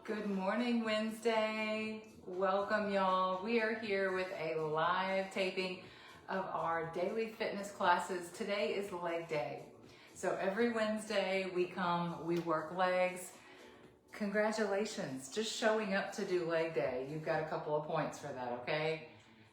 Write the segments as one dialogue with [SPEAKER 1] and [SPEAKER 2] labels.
[SPEAKER 1] Good morning, Wednesday. Welcome, y'all. We are here with a live taping of our daily fitness classes. Today is leg day. So every Wednesday we come, we work legs. Congratulations, just showing up to do leg day. You've got a couple of points for that, okay?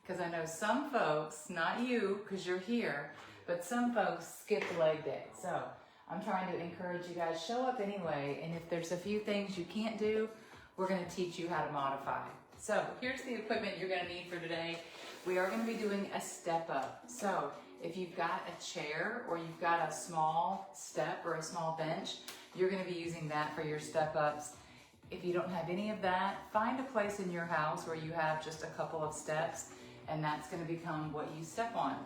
[SPEAKER 1] Because I know some folks, not you, because you're here, but some folks skip leg day. So I'm trying to encourage you guys, show up anyway, and if there's a few things you can't do, we're gonna teach you how to modify. So here's the equipment you're gonna need for today. We are gonna be doing a step up. So if you've got a chair or you've got a small step or a small bench, you're gonna be using that for your step ups. If you don't have any of that, find a place in your house where you have just a couple of steps, and that's gonna become what you step on.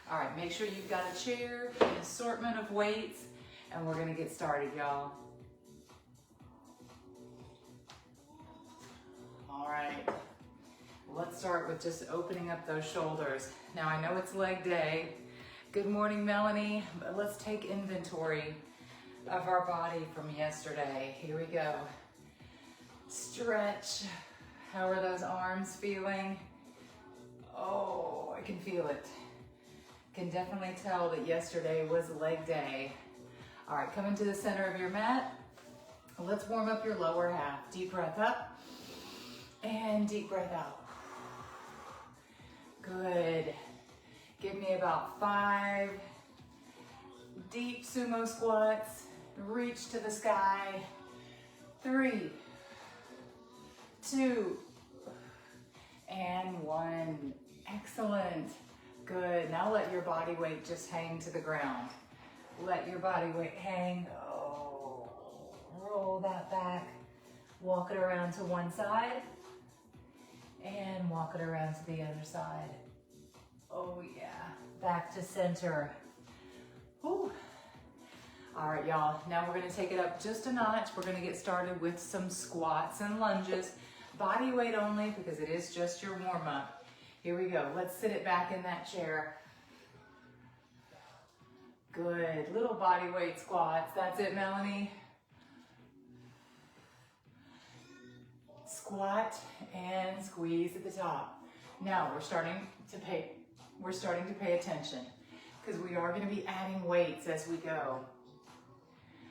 [SPEAKER 1] All right, make sure you've got a chair, an assortment of weights, and we're gonna get started, y'all. All right, let's start with just opening up those shoulders. Now I know it's leg day. Good morning, Melanie, but let's take inventory of our body from yesterday. Here we go. Stretch. How are those arms feeling? Oh, I can feel it. Can definitely tell that yesterday was leg day. All right, come into the center of your mat. Let's warm up your lower half. Deep breath up and deep breath out. Good. Give me about 5 deep sumo squats. Reach to the sky. 3, 2, and 1. Excellent. Good. Now let your body weight just hang to the ground. Let your body weight hang. Oh, roll that back. Walk it around to one side and walk it around to the other side. Oh yeah. Back to center. Whew. All right, y'all. Now we're going to take it up just a notch. We're going to get started with some squats and lunges. Body weight only because it is just your warm up. Here we go. Let's sit it back in that chair. Good. Little body weight squats. That's it, Melanie. Squat and squeeze at the top. Now we're starting to pay attention because we are going to be adding weights as we go.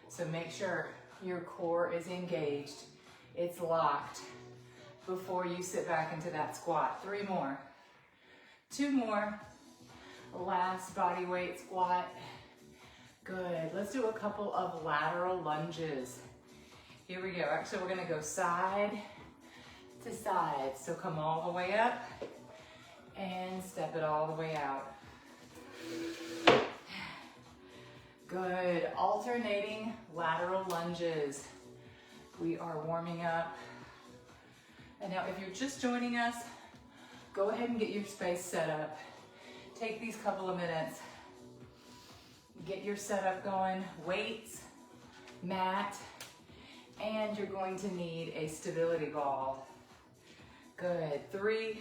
[SPEAKER 1] So make sure your core is engaged. It's locked before you sit back into that squat. 3 more. 2 more. Last body weight squat. Good. Let's do a couple of lateral lunges. Here we go. Actually, we're going to go side to side. So come all the way up and step it all the way out. Good. Alternating lateral lunges. We are warming up. And now if you're just joining us, go ahead and get your space set up. Take these couple of minutes. Get your setup going. Weights, mat, and you're going to need a stability ball. Good. 3,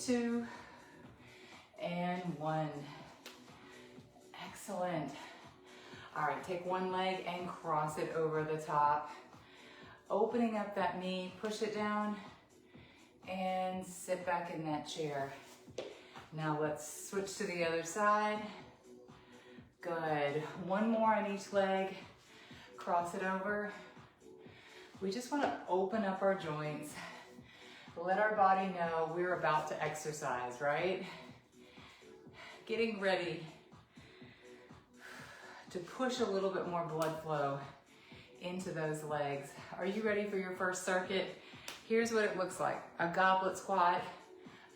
[SPEAKER 1] 2, and 1. Excellent. All right, take one leg and cross it over the top. Opening up that knee, push it down, and sit back in that chair. Now let's switch to the other side. Good. 1 more on each leg. Cross it over. We just want to open up our joints. Let our body know we're about to exercise, right? Getting ready to push a little bit more blood flow into those legs. Are you ready for your first circuit? Here's what it looks like. A goblet squat,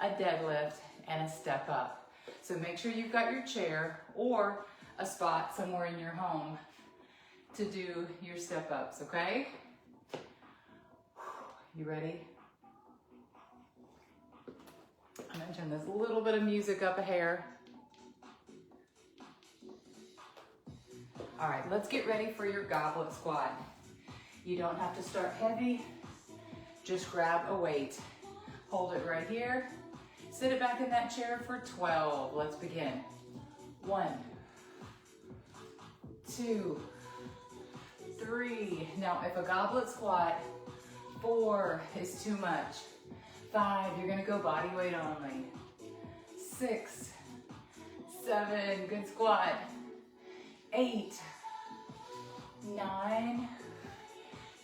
[SPEAKER 1] a deadlift, and a step up. So make sure you've got your chair or a spot somewhere in your home to do your step ups, okay? You ready? I'm gonna turn this little bit of music up a hair. All right, let's get ready for your goblet squat. You don't have to start heavy, just grab a weight. Hold it right here. Sit it back in that chair for 12. Let's begin. 1, 2, 3. Now, if a goblet squat, 4 is too much. 5, you're gonna go body weight only. 6, 7, good squat. 8, 9,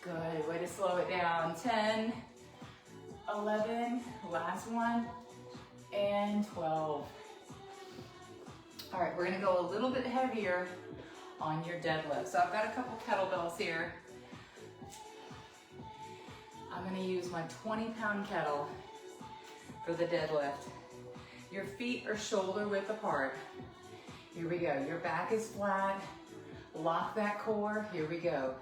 [SPEAKER 1] good, way to slow it down. 10, 11, last one, and 12. All right, we're gonna go a little bit heavier on your deadlift. So I've got a couple kettlebells here. I'm gonna use my 20-pound kettle for the deadlift. Your feet are shoulder width apart. Here we go, your back is flat. Lock that core, here we go.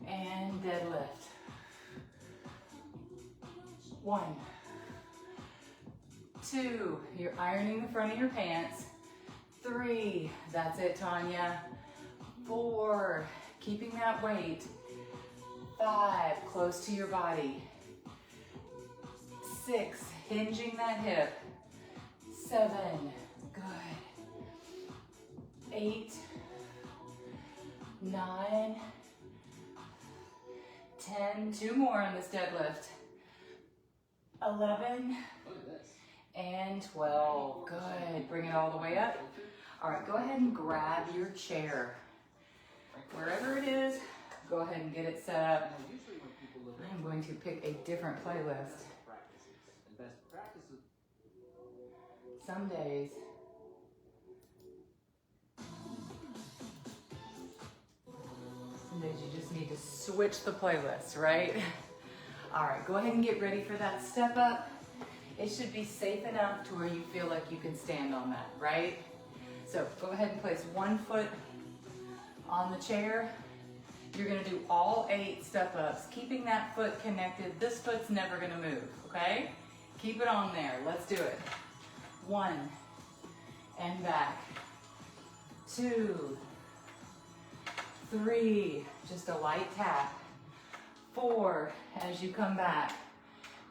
[SPEAKER 1] And deadlift. 1, 2, you're ironing the front of your pants. 3, that's it, Tanya. 4, keeping that weight. 5, close to your body. 6, hinging that hip. 7, good. 8, 9, 10, 2 more on this deadlift. 11, and 12, good. Bring it all the way up. All right, go ahead and grab your chair. Wherever it is, go ahead and get it set up. I'm going to pick a different playlist. Some days, you just need to switch the playlist, right? All right, go ahead and get ready for that step up. It should be safe enough to where you feel like you can stand on that, right? So go ahead and place one foot on the chair. You're gonna do all 8 step ups, keeping that foot connected. This foot's never gonna move, okay? Keep it on there, let's do it. 1, and back. 2, 3, just a light tap. 4, as you come back.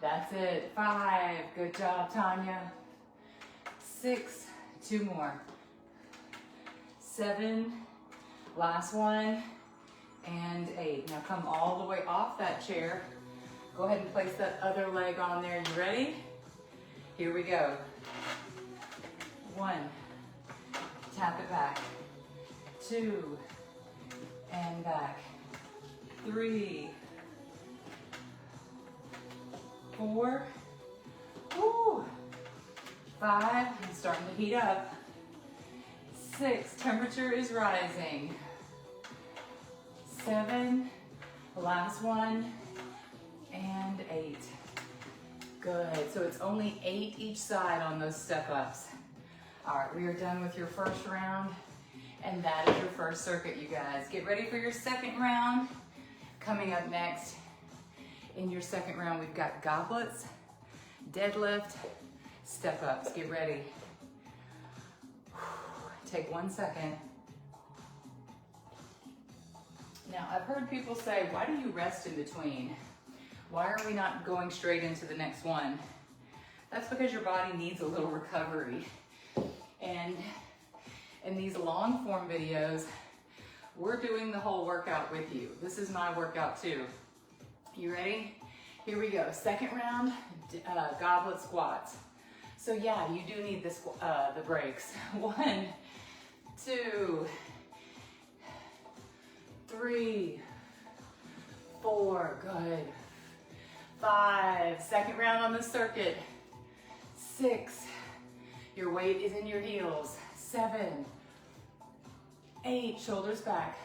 [SPEAKER 1] That's it. 5, good job, Tanya. 6, 2 more. 7, last one, and 8. Now come all the way off that chair. Go ahead and place that other leg on there. You ready? Here we go. 1, tap it back. 2, and back. 3, 4, woo, 5, I'm starting to heat up. 6, temperature is rising. 7, last one, and 8. Good, so it's only 8 each side on those step ups. All right, we are done with your first round, and that is your first circuit, you guys. Get ready for your second round. Coming up next, in your second round, we've got goblets, deadlift, step ups. Get ready. Take 1 second. Now, I've heard people say, why do you rest in between? Why are we not going straight into the next one? That's because your body needs a little recovery. And in these long form videos, we're doing the whole workout with you. This is my workout too. You ready? Here we go. Second round, goblet squats. So yeah, you do need the breaks. 1, 2, 3, 4, good. 5, second round on the circuit. 6, your weight is in your heels. 7, 8, shoulders back.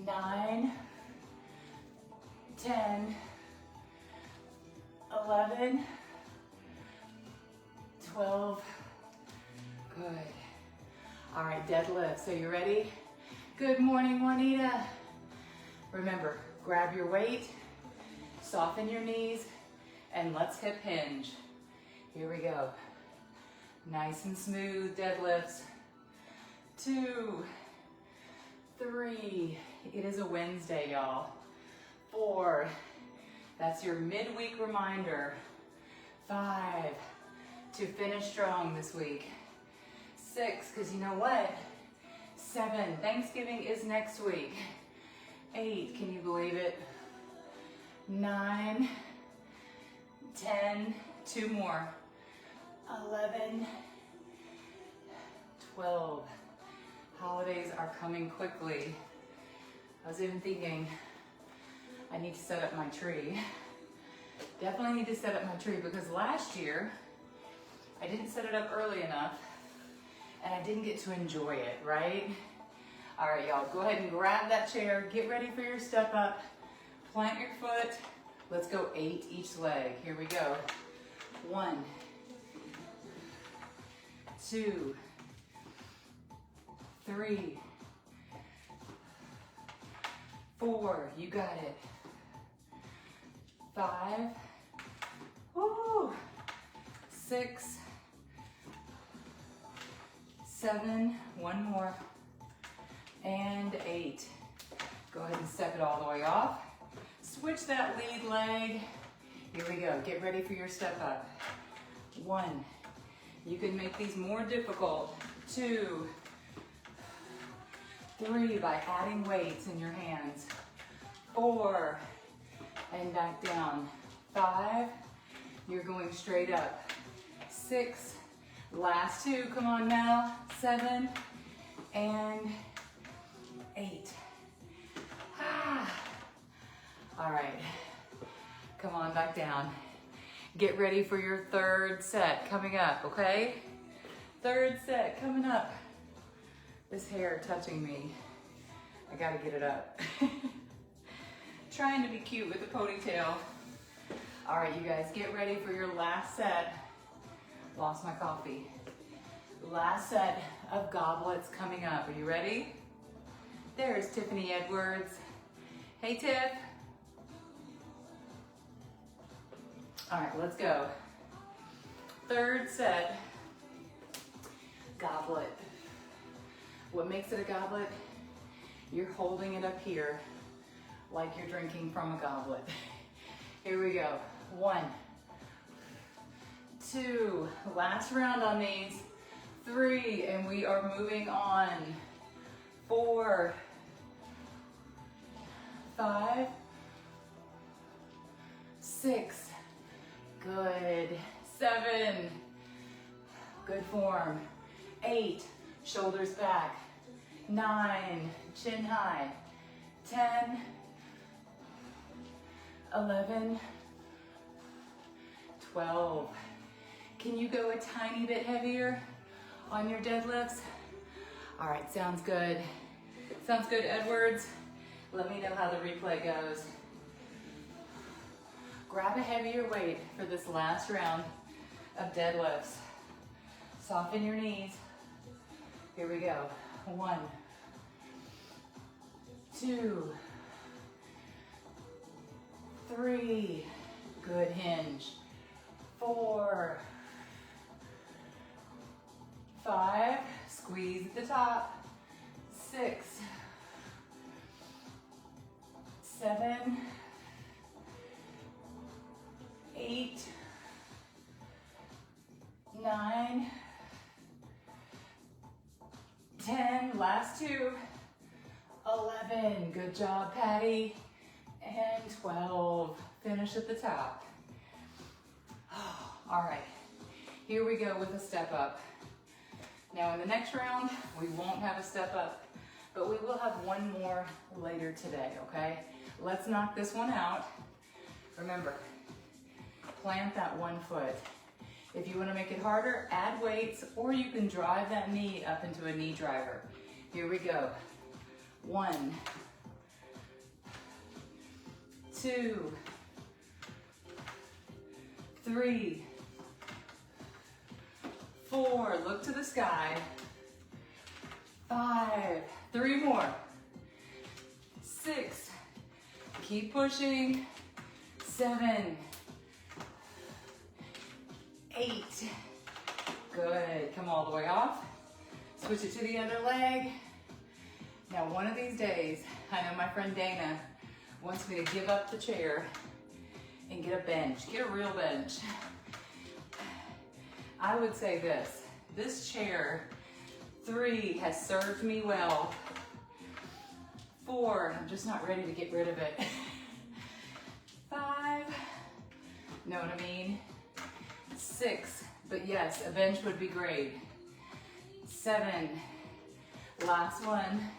[SPEAKER 1] 9, 10, 11, 12, good. All right, deadlift, so you ready? Good morning, Juanita. Remember, grab your weight, soften your knees, and let's hip hinge. Here we go. Nice and smooth deadlifts. 2, 3, it is a Wednesday, y'all. 4, that's your midweek reminder. 5, to finish strong this week. 6, because you know what? 7, Thanksgiving is next week. 8, can you believe it? 9, 10, 2 more. 11, 12. Holidays are coming quickly. I was even thinking I need to set up my tree. Definitely need to set up my tree because last year I didn't set it up early enough and I didn't get to enjoy it, right? All right, y'all, go ahead and grab that chair, get ready for your step up, plant your foot. Let's go 8 each leg. Here we go. 1, 2, 3, 4, you got it. 5, woo, 6, 7, 1 more, and 8. Go ahead and step it all the way off. Switch that lead leg. Here we go, get ready for your step up. 1, you can make these more difficult. 2, 3 by adding weights in your hands. 4, and back down. 5, you're going straight up. 6, last 2, come on now. 7, and 8. All right, come on back down. Get ready for your 3rd set coming up, okay? 3rd set coming up. This hair touching me. I gotta get it up. Trying to be cute with a ponytail. All right, you guys, get ready for your last set. Lost my coffee. Last set of goblets coming up. Are you ready? There's Tiffany Edwards. Hey, Tiff. All right, let's go. 3rd set, goblet. What makes it a goblet? You're holding it up here like you're drinking from a goblet. Here we go. 1, 2, last round on these. 3, and we are moving on. 4, 5, 6, good. 7, good form. 8, shoulders back. 9, chin high. 10, 11, 12. Can you go a tiny bit heavier on your deadlifts? All right, sounds good. Sounds good, Edwards. Let me know how the replay goes. Grab a heavier weight for this last round of deadlifts. Soften your knees. Here we go. 1, 2, 3, good hinge. 4, 5, squeeze at the top. 6, 7, 8, 9, 10, last 2, 11, good job, Patty, and 12, finish at the top. All right, here we go with a step up. Now in the next round, we won't have a step up, but we will have one more later today, okay? Let's knock this one out. Remember, plant that 1 foot. If you want to make it harder, add weights, or you can drive that knee up into a knee driver. Here we go. 1, 2, 3, 4, look to the sky. 5, 3 more. 6, keep pushing. 7, 8, good. Come all the way off. Switch it to the other leg. Now one of these days, I know my friend Dana wants me to give up the chair and get a bench, get a real bench. I would say this chair, 3, has served me well. 4, I'm just not ready to get rid of it. 5, know what I mean? 6, but yes, a bench would be great. 7, last one.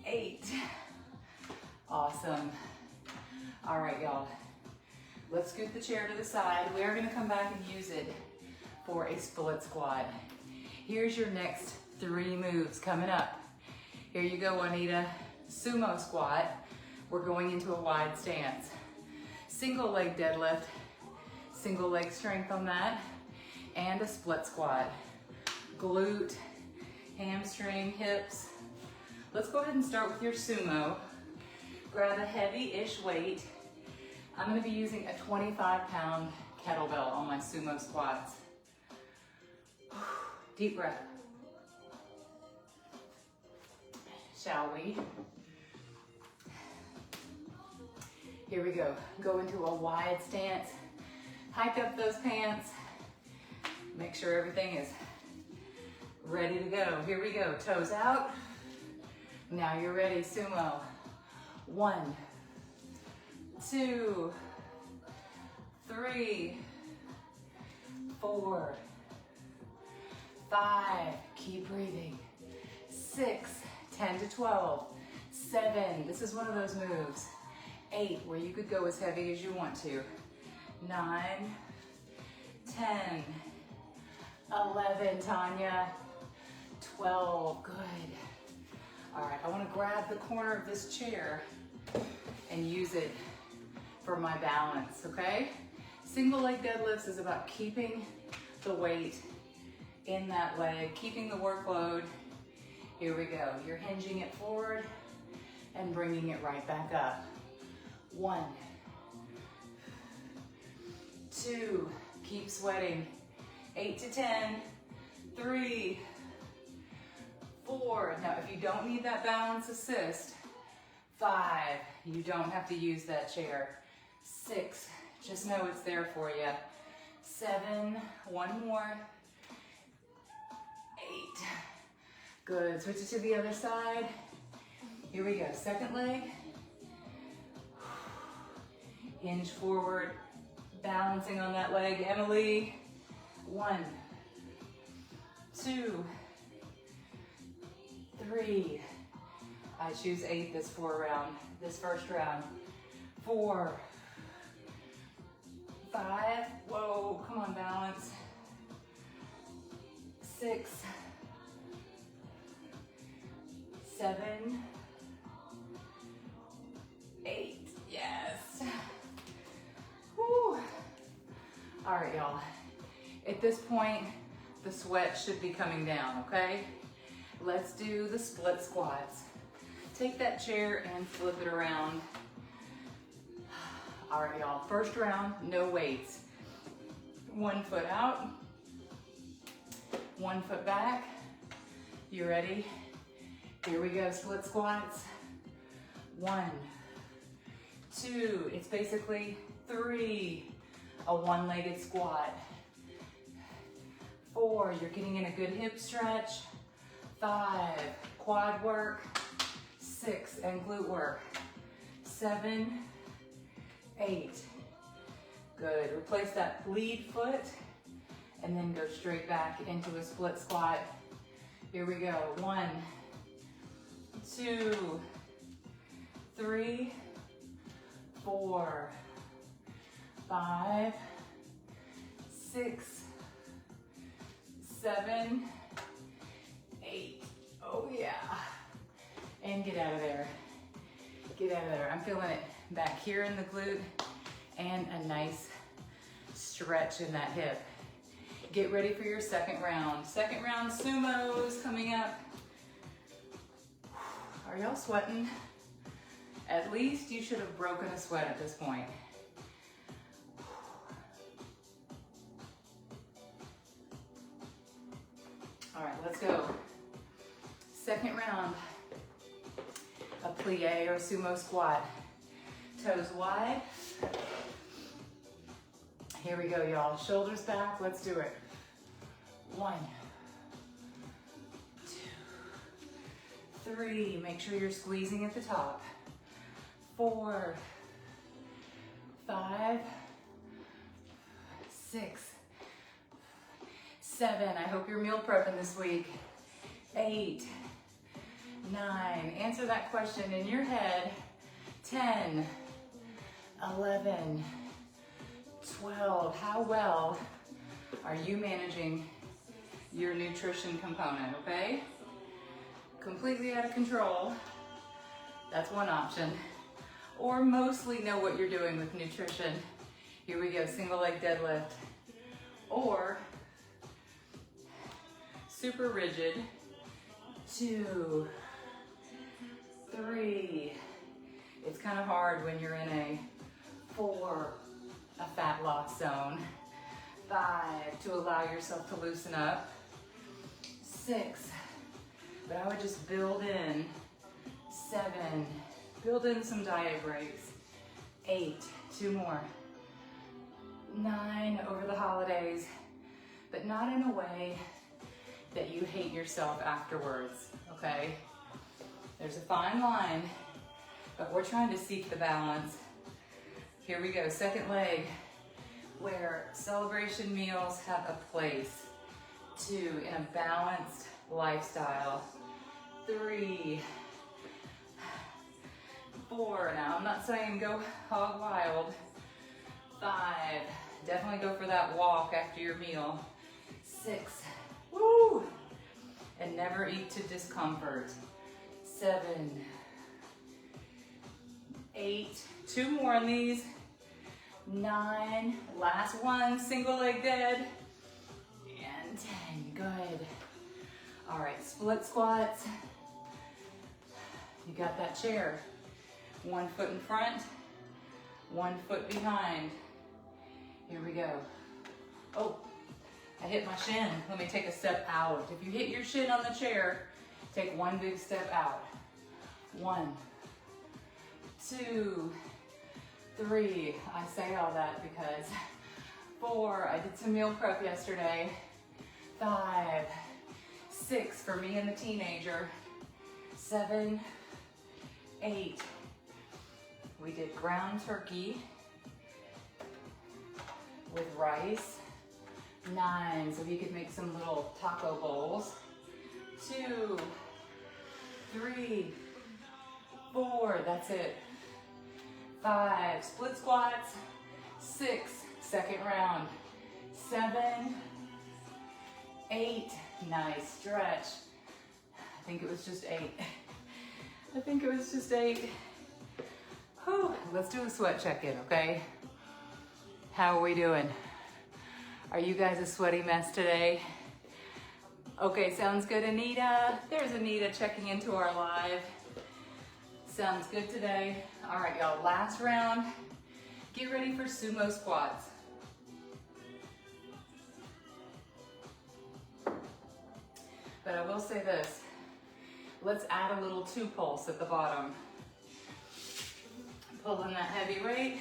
[SPEAKER 1] 8, awesome. All right, y'all, let's scoot the chair to the side. We are gonna come back and use it for a split squat. Here's your next 3 moves coming up. Here you go, Juanita. Sumo squat. We're going into a wide stance. Single leg deadlift, single leg strength on that, and a split squat. Glute, hamstring, hips. Let's go ahead and start with your sumo. Grab a heavy-ish weight. I'm gonna be using a 25-pound kettlebell on my sumo squats. Deep breath. Shall we? Here we go. Go into a wide stance. Hike up those pants. Make sure everything is ready to go. Here we go. Toes out. Now you're ready. Sumo. 1, 2, 3, 4, 5. Keep breathing. 6, 10 to 12. 7. This is one of those moves. 8, where you could go as heavy as you want to. 9, 10, 11, Tanya, 12, good. All right, I want to grab the corner of this chair and use it for my balance, okay? Single leg deadlifts is about keeping the weight in that leg, keeping the workload. Here we go. You're hinging it forward and bringing it right back up. 1, 2, keep sweating. 8 to 10, 3, 4. Now, if you don't need that balance assist, 5, you don't have to use that chair. 6, just know it's there for you. 7, 1 more. 8, good. Switch it to the other side. Here we go. Second leg. Hinge forward, balancing on that leg. Emily, 1, 2, 3. I choose 8 this first round. 4, 5. Whoa, come on, balance. 6, 7, 8. Yes. Whew. All right, y'all. At this point, the sweat should be coming down, okay? Let's do the split squats. Take that chair and flip it around. All right, y'all. First round, no weights. 1 foot out, 1 foot back. You ready? Here we go, split squats. 1, 2, it's basically 3, a one-legged squat. 4, you're getting in a good hip stretch. 5, quad work. 6, and glute work. 7, 8, good. Replace that lead foot and then go straight back into a split squat. Here we go, 1, 2, 3, 4, 5, 6, 7, 8. Oh yeah. And get out of there. Get out of there. I'm feeling it back here in the glute and a nice stretch in that hip. Get ready for your second round. Second round sumos coming up. Are y'all sweating? At least you should have broken a sweat at this point. All right, let's go. Second round, a plie or sumo squat. Toes wide. Here we go, y'all. Shoulders back, let's do it. 1, 2, 3, make sure you're squeezing at the top. 4, 5, 6, 7. I hope you're meal prepping this week. 8, 9. Answer that question in your head. 10, 11, 12. How well are you managing your nutrition component, okay? Completely out of control, that's one option. Or mostly know what you're doing with nutrition. Here we go, single leg deadlift. Or super rigid, 2, 3. It's kind of hard when you're in a 4, a fat loss zone. 5, to allow yourself to loosen up. 6, but I would just build in. 7, build in some diet breaks. 8, 2 more. 9, over the holidays, but not in a way that you hate yourself afterwards, okay? There's a fine line, but we're trying to seek the balance. Here we go, second leg, where celebration meals have a place. 2, in a balanced lifestyle. 3, 4, now I'm not saying go hog wild. 5, definitely go for that walk after your meal. 6, woo, and never eat to discomfort. 7, 8, 2 more on these. 9, last one, single leg dead. And 10, good. All right, split squats. You got that chair. 1 foot in front, 1 foot behind. Here we go. Oh, I hit my shin. Let me take a step out. If you hit your shin on the chair, take 1 big step out. 1, 2, 3. I say all that because 4, I did some meal prep yesterday. 5, 6 for me and the teenager. 7, 8. We did ground turkey with rice. 9, so you could make some little taco bowls. 2, 3, 4, that's it. 5, split squats. 6, second round. 7, 8, nice stretch. I think it was just 8. I think it was just 8. Whew. Let's do a sweat check-in, okay? How are we doing? Are you guys a sweaty mess today? Okay, sounds good, Anita. There's Anita checking into our live. Sounds good today. All right, y'all, last round. Get ready for sumo squats. But I will say this. Let's add a little 2 pulse at the bottom. Pull in that heavy weight.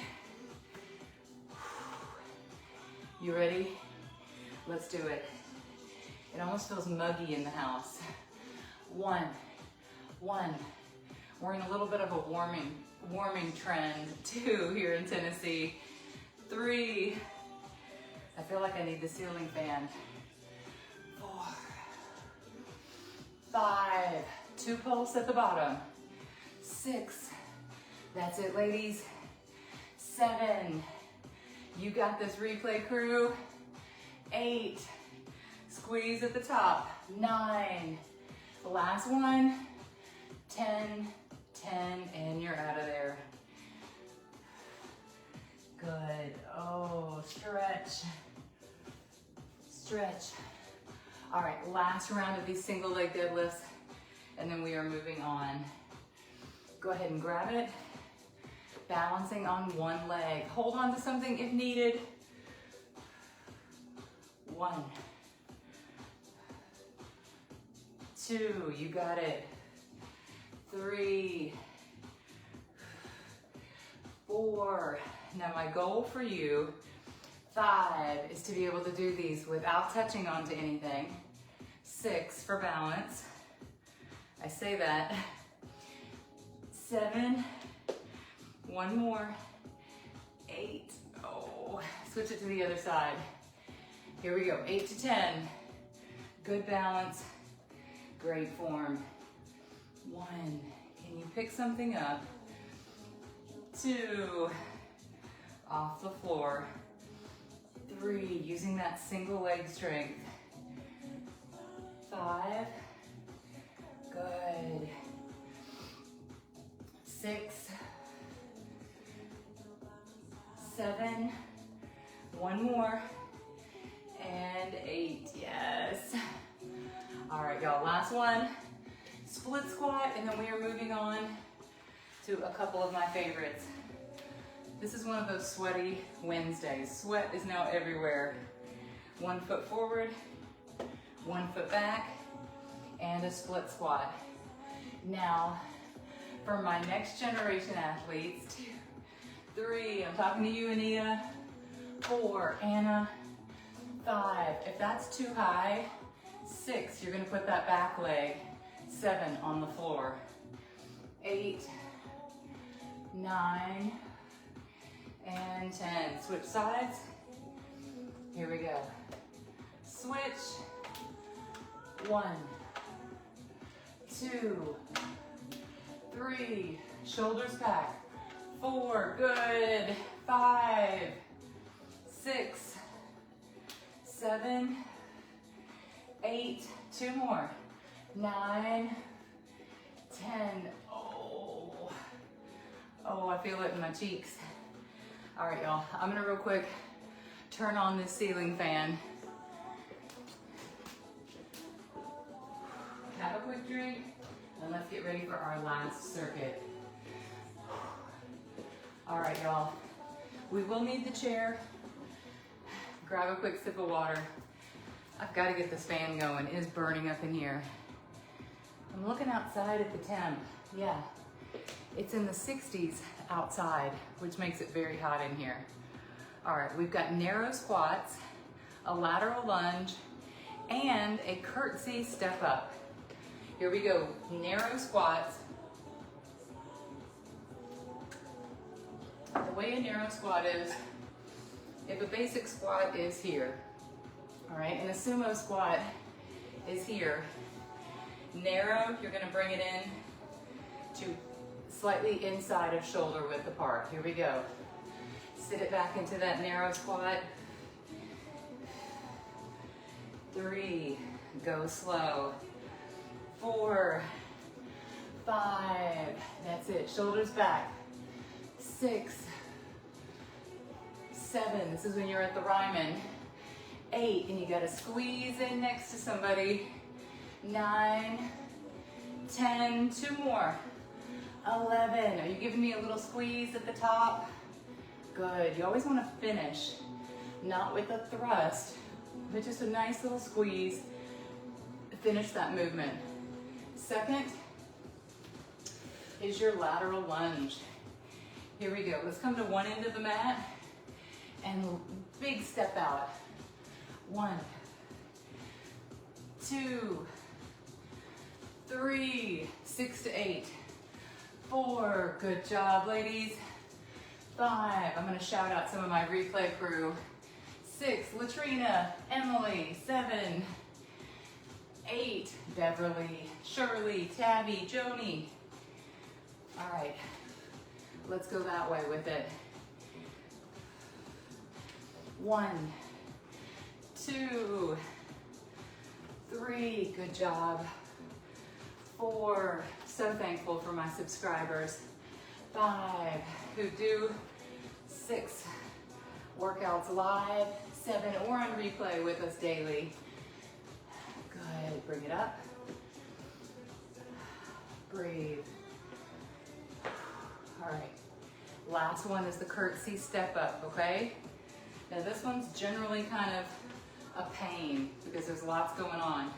[SPEAKER 1] You ready? Let's do it. It almost feels muggy in the house. 1, 1. We're in a little bit of a warming trend. 2 here in Tennessee. 3. I feel like I need the ceiling fan. 4, 5. 2 pulse at the bottom. 6. That's it, ladies. 7. You got this, replay crew. 8. Squeeze at the top. 9. Last one. 10, 10, and you're out of there. Good. Oh, stretch. Stretch. All right, last round of these single leg deadlifts, and then we are moving on. Go ahead and grab it. Balancing on 1 leg. Hold on to something if needed. 1, 2, you got it. 3, 4. Now my goal for you, 5, is to be able to do these without touching onto anything. 6 for balance. I say that. 7, one more, 8, oh, switch it to the other side. Here we go, 8 to 10. Good balance, great form. 1, can you pick something up? 2, off the floor. 3, using that single leg strength. 5, good. 6, 7, one more, and 8, yes. All right, y'all, last one. Split squat, and then we are moving on to a couple of my favorites. This is one of those sweaty Wednesdays. Sweat is now everywhere. 1 foot forward, 1 foot back, and a split squat. Now, for my next generation athletes, 2, 3, I'm talking to you, Anita. 4, Anna. 5, if that's too high, 6, you're gonna put that back leg. 7, on the floor. 8, 9, and 10. Switch sides. Here we go. Switch. 1, 2, 3, shoulders back. 4, good. 5, 6, 7, 8, 2 more. 9, 10, oh, I feel it in my cheeks. All right, y'all, I'm gonna real quick turn on this ceiling fan. Have a quick drink, and let's get ready for our last circuit. All right, y'all, we will need the chair. Grab a quick sip of water. I've got to get this fan going. It is burning up in here. I'm looking outside at the temp. Yeah, it's in the 60s outside, which makes it very hot in here. All right, we've got narrow squats, a lateral lunge, and a curtsy step up. Here we go, narrow squats. The way a narrow squat is, if a basic squat is here, all right, and a sumo squat is here, narrow, you're gonna bring it in to slightly inside of shoulder width apart. Here we go. Sit it back into that narrow squat. 3, go slow. 4, 5, that's it, shoulders back. 6, 7, this is when you're at the Ryman. 8, and you gotta squeeze in next to somebody. 9, 10, 2 more. 11, are you giving me a little squeeze at the top? Good, you always wanna finish, not with a thrust, but just a nice little squeeze. Finish that movement. Second is your lateral lunge. Here we go, let's come to one end of the mat and big step out. 1, 2, 3, 6 to 8. 4, good job, ladies. 5, I'm gonna shout out some of my replay crew. 6, Latrina, Emily. 7, 8, Beverly, Shirley, Tabby, Joni. All right, let's go that way with it. 1, 2, 3, good job. 4, so thankful for my subscribers. 5, who do 6 workouts live, 7 or on replay with us daily. Good, bring it up. Breathe. All right, last one is the curtsy step up, okay? Now this one's generally kind of a pain because there's lots going on.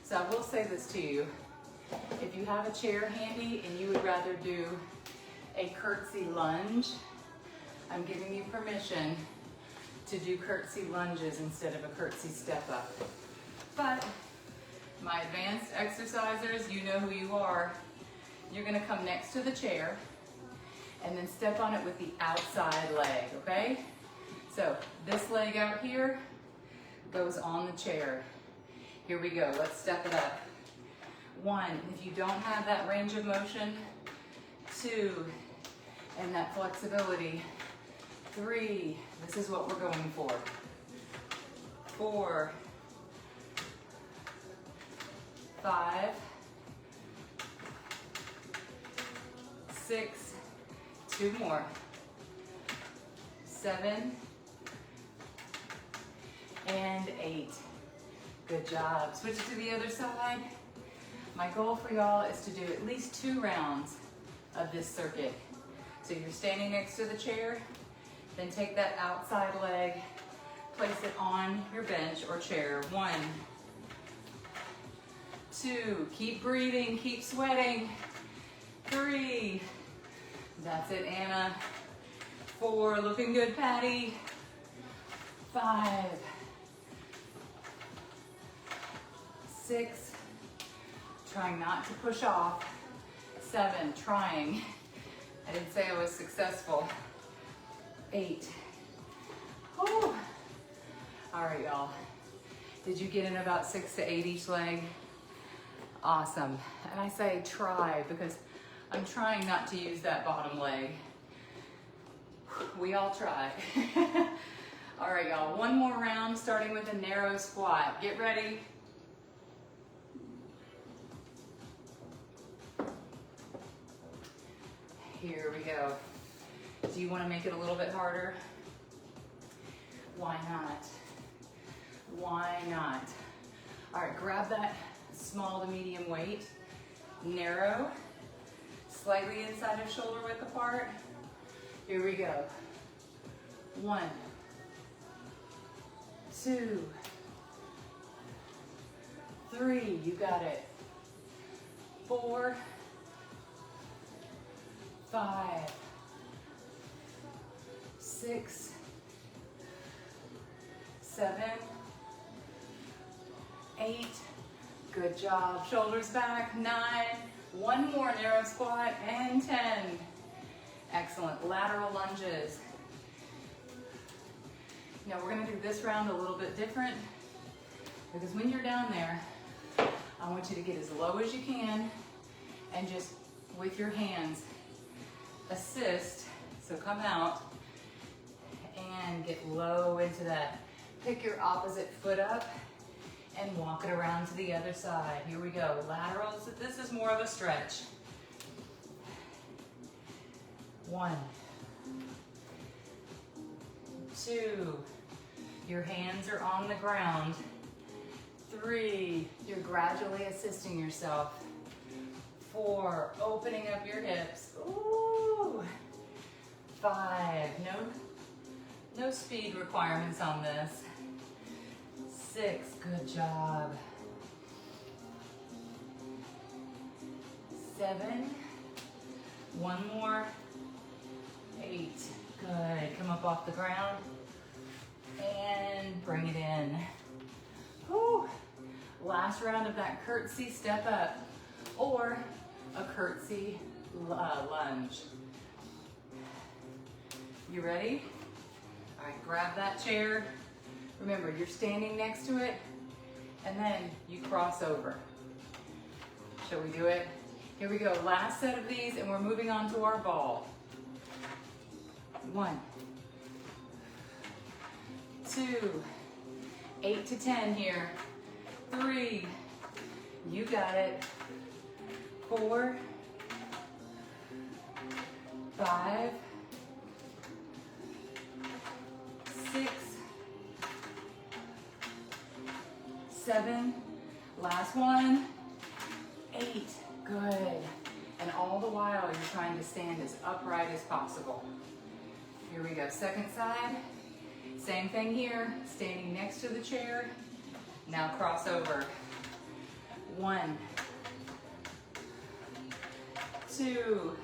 [SPEAKER 1] So I will say this to you. If you have a chair handy and you would rather do a curtsy lunge, I'm giving you permission to do curtsy lunges instead of a curtsy step up. But My advanced exercisers, you know who you are. You're gonna come next to the chair and then step on it with the outside leg, okay? So this leg out here goes on the chair. Here we go, let's step it up. 1, if you don't have that range of motion. 2, and that flexibility. 3, this is what we're going for. 4, 5, 6, 2 more, 7, and 8. Good job. Switch it to the other side. My goal for y'all is to do at least 2 rounds of this circuit. So you're standing next to the chair, then take that outside leg, place it on your bench or chair. 1, 2, keep breathing, keep sweating. 3, that's it, Anna. 4, looking good, Patty. 5, 6, trying not to push off. 7, trying. I didn't say I was successful. 8. Whew. All right, y'all. Did you get in about 6 to 8 each leg? Awesome. And I say try because I'm trying not to use that bottom leg. We all try. All right, y'all. 1 more round, starting with a narrow squat. Get ready. Here we go. Do you want to make it a little bit harder? Why not? Why not? All right, grab that small to medium weight. Narrow, slightly inside of shoulder width apart. Here we go. 1, 2, 3, you got it. 4, 5, 6, 7, 8. Good job. Shoulders back. 9. 1 more narrow squat and 10. Excellent. Lateral lunges. Now we're going to do this round a little bit different because when you're down there, I want you to get as low as you can and just with your hands assist. So come out and get low into that. Pick your opposite foot up and walk it around to the other side. Here we go. Laterals. This is more of a stretch. 1, 2, your hands are on the ground. 3, you're gradually assisting yourself. 4, opening up your hips. Ooh. 5, no speed requirements on this. 6, good job. 7, 1 more. 8, good. Come up off the ground and bring it in. Whew. Last round of that curtsy step up or a curtsy lunge. You ready? All right, grab that chair. Remember, you're standing next to it, and then you cross over. Shall we do it? Here we go, last set of these, and we're moving on to our ball. 1, 2, 8 to 10 here. 3, you got it. 4, 5, 6, 7, last one, 8, good. And all the while you're trying to stand as upright as possible. Here we go, second side. Same thing here, standing next to the chair. Now cross over. 1, 2,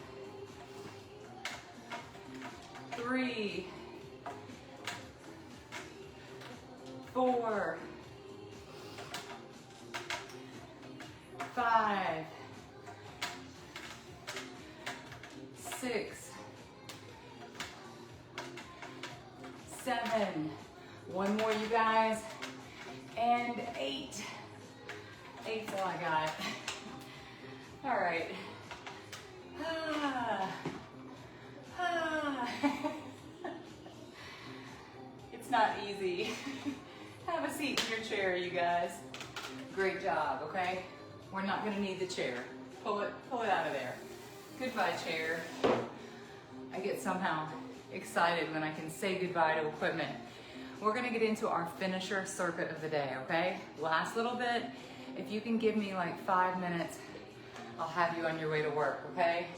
[SPEAKER 1] 3, 4, 5, 6, 7. One more, you guys. And 8. 8's all I got. All right. It's not easy. Have a seat in your chair, you guys. Great job, okay? We're not gonna need the chair. Pull it out of there. Goodbye, chair. I get somehow excited when I can say goodbye to equipment. We're gonna get into our finisher circuit of the day, okay? Last little bit. If you can give me like 5 minutes, I'll have you on your way to work, okay?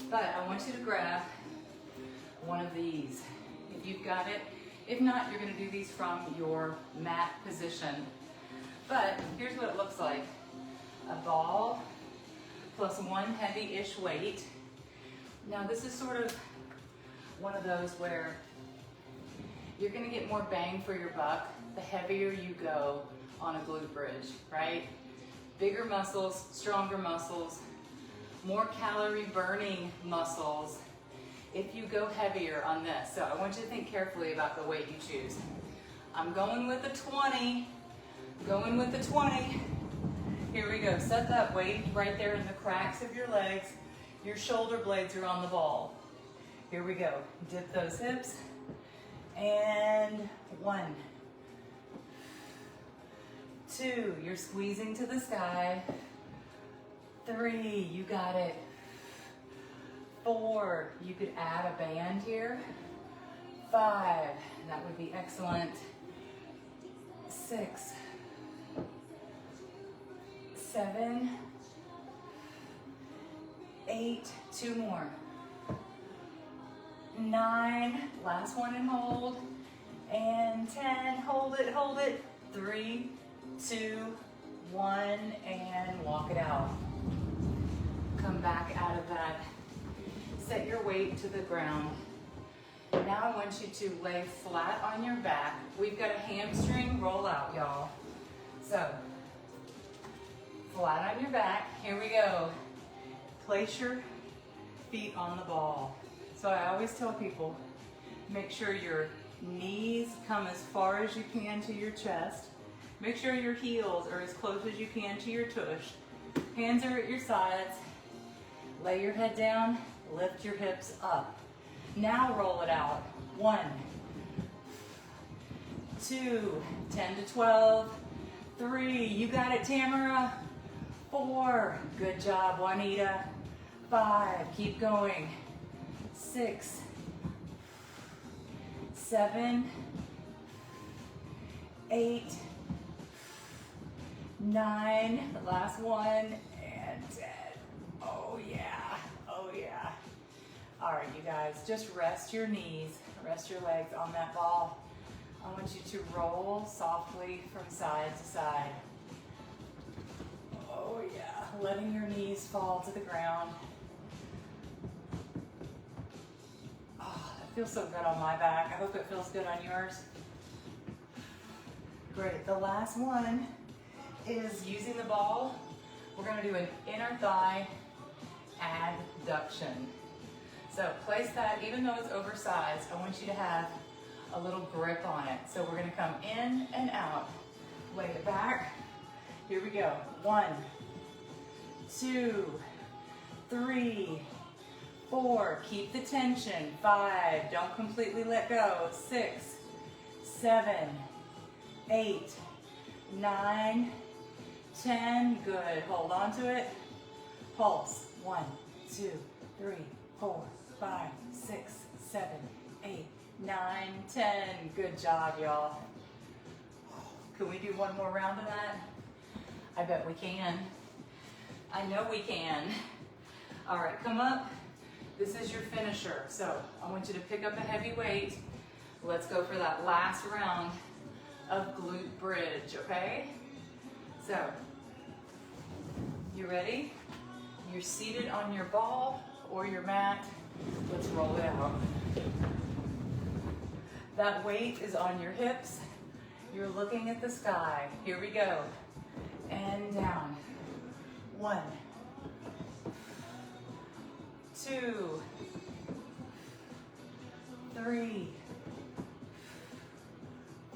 [SPEAKER 1] But I want you to grab one of these, if you've got it. If not, you're gonna do these from your mat position. But here's what it looks like. A ball plus one heavy-ish weight. Now this is sort of one of those where you're gonna get more bang for your buck the heavier you go on a glute bridge, right? Bigger muscles, stronger muscles, more calorie burning muscles if you go heavier on this. So I want you to think carefully about the weight you choose. I'm going with a 20, going with the 20. Here we go, set that weight right there in the cracks of your legs. Your shoulder blades are on the ball. Here we go, dip those hips. And 1, 2, you're squeezing to the sky. 3, you got it. 4, you could add a band here. 5, that would be excellent. 6, 7, 8, 2 more. 9, last one and hold. And 10, hold it. 3, 2, 1, and walk it out. Come back out of that. Set your weight to the ground. Now I want you to lay flat on your back. We've got a hamstring roll out, y'all. So, flat on your back. Here we go. Place your feet on the ball. So I always tell people, make sure your knees come as far as you can to your chest. Make sure your heels are as close as you can to your tush. Hands are at your sides. Lay your head down, lift your hips up. Now roll it out. 1, 2, 10 to 12. 3, you got it, Tamara. 4, good job, Juanita. 5, keep going. 6, 7, 8, 9, the last one, and 10. Oh yeah, oh yeah. All right, you guys, just rest your knees, rest your legs on that ball. I want you to roll softly from side to side. Oh yeah, letting your knees fall to the ground. Oh, that feels so good on my back. I hope it feels good on yours. Great, the last one is using the ball. We're gonna do an inner thigh adduction. So place that, even though it's oversized, I want you to have a little grip on it. So we're gonna come in and out. Lay it back. Here we go. 1, 2, 3, 4. Keep the tension. 5. Don't completely let go. 6, 7, 8, 9, 10. Good. Hold on to it. Pulse. 1, 2, 3, 4, 5, 6, 7, 8, 9, 10. Good job, y'all. Can we do one more round of that? I bet we can. I know we can. All right, come up. This is your finisher. So I want you to pick up a heavy weight. Let's go for that last round of glute bridge, okay? So, you ready? You're seated on your ball or your mat. Let's roll it out. That weight is on your hips. You're looking at the sky. Here we go. And down. 1, 2, 3,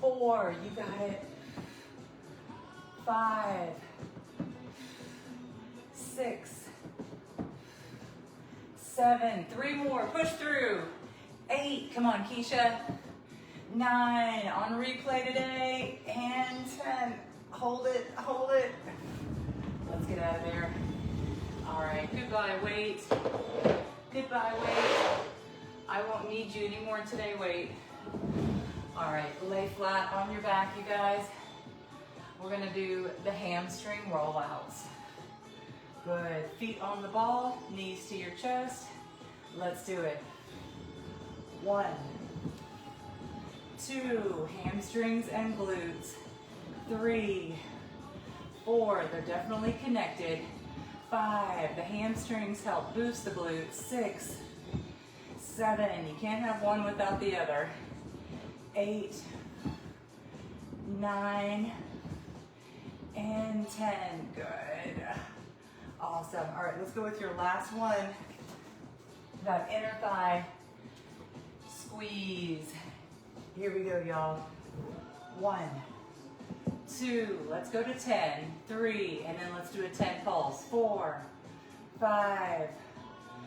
[SPEAKER 1] 4, you got it. 5, 6, 7, 3 more, push through. 8, come on, Keisha. 9, on replay today, and 10. Hold it, hold it. Let's get out of there. All right, goodbye, weight. Goodbye, weight. I won't need you anymore today, weight. All right, lay flat on your back, you guys. We're gonna do the hamstring rollouts. Good, feet on the ball, knees to your chest. Let's do it. 1, 2, hamstrings and glutes. 3, 4, they're definitely connected. 5, the hamstrings help boost the glutes. 6, 7, you can't have one without the other. 8, 9, and 10, good. Awesome, all right, let's go with your last one. That inner thigh squeeze. Here we go, y'all. 1, 2, let's go to 10, 3, and then let's do a 10 pulse. 4, 5,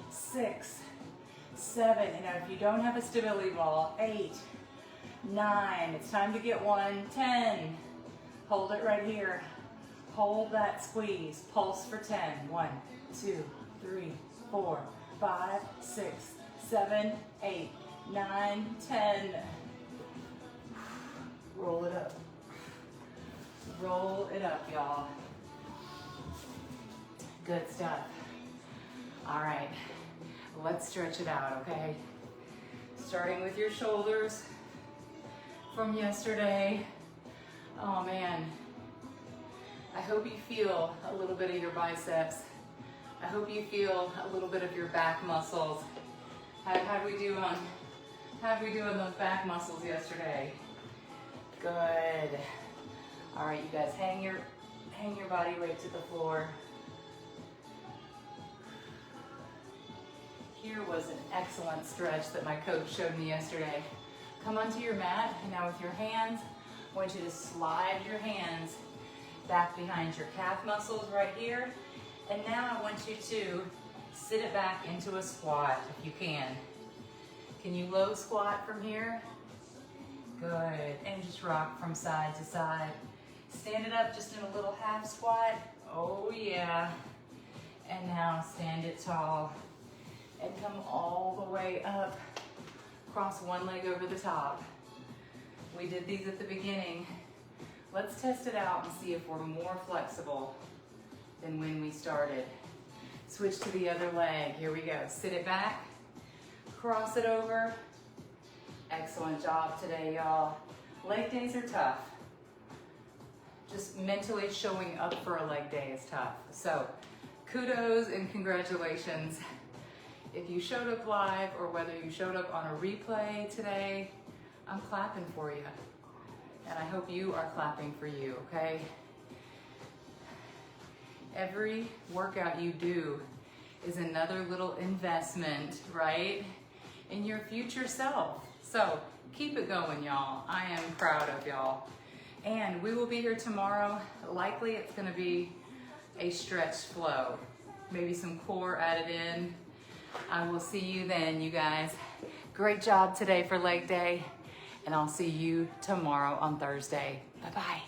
[SPEAKER 1] 6, 7, and now if you don't have a stability ball, 8, 9, it's time to get one, 10, hold it right here. Hold that squeeze, pulse for 10, 1, 2, 3, 4, 5, 6, 7, 8, 9, 10. Roll it up. Roll it up, y'all. Good stuff. All right, let's stretch it out, okay? Starting with your shoulders from yesterday. Oh man, I hope you feel a little bit of your biceps. I hope you feel a little bit of your back muscles. How'd we do on those back muscles yesterday? Good. All right, you guys, hang your body weight to the floor. Here was an excellent stretch that my coach showed me yesterday. Come onto your mat, and now with your hands, I want you to slide your hands back behind your calf muscles right here. And now I want you to sit it back into a squat if you can. Can you low squat from here? Good, and just rock from side to side. Stand it up just in a little half squat. Oh yeah. And now stand it tall and come all the way up. Cross one leg over the top. We did these at the beginning. Let's test it out and see if we're more flexible than when we started. Switch to the other leg. Here we go. Sit it back, cross it over. Excellent job today, y'all. Leg days are tough. Just mentally showing up for a leg day is tough. So kudos and congratulations. If you showed up live or whether you showed up on a replay today, I'm clapping for you. And I hope you are clapping for you, okay? Every workout you do is another little investment, right, in your future self. So keep it going, y'all. I am proud of y'all. And we will be here tomorrow. Likely it's gonna be a stretch flow. Maybe some core added in. I will see you then, you guys. Great job today for leg day. And I'll see you tomorrow on Thursday. Bye-bye.